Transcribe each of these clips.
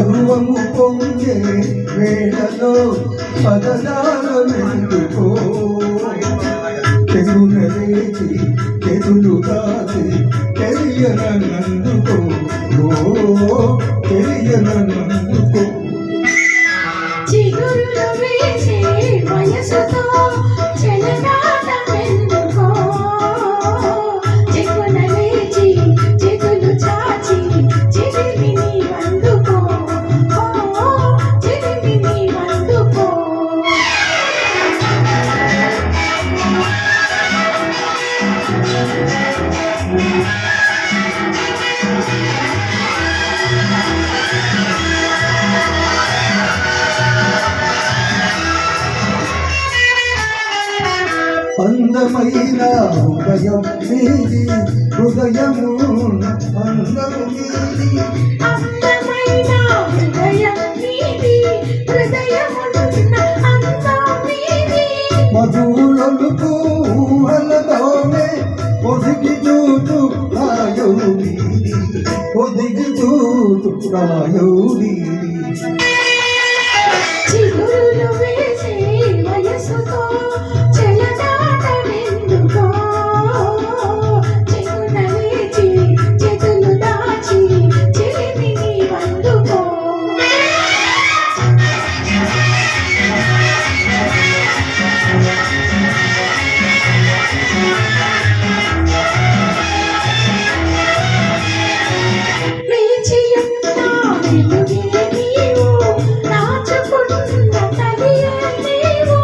పరువము పొంగే వేళలో పదజాలమెందుకో తెగున లేచి చేతులు దాచి తెలియనందుకో తెలియనందుకో చిగురులు వేసే వయసుతో చెలగాటమెందుకో చెక్కున లేచి చేతులు చాచి చిరిమి నీవందుకో చిరిమి నీవందుకో అందమైన హృదయం నీది హృదయము అందము నీది అందమైన హృదయం నీది హృదయమున్న అందం నీది మధురలకు ఊహలతోనే ఒదిగి చూచు రాయవు నీది ఒదిగి చూచు రాయవు నీది చిగురులు వేసే వయసుతో చెలగాటమెందుకో చెక్కున లేచి చేతులు దాచి చిరిమి నీవందుకో వేచియున్న వెలుగే నీవు నాచుకున్న తలియే నీవు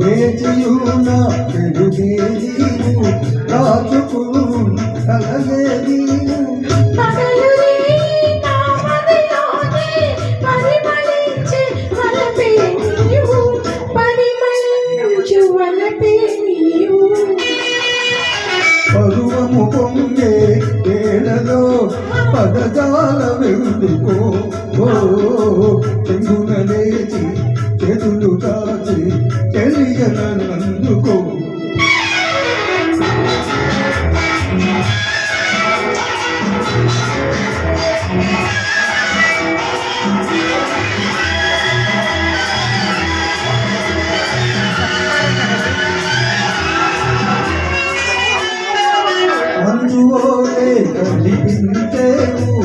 వేచియున్న వెలుగే నీవు రాచుకున్న కలగే నీవు పగలురే నా మదిలోనే పరిమళించే వలపే నీవు పరిమళించు వలపే నీవు పరువము పొంగే వేళలో పదజాలమెందుకో చెంగున లేచి చేతులు చాచి తెలియనందుకో మంజువోలే కనిపించేవు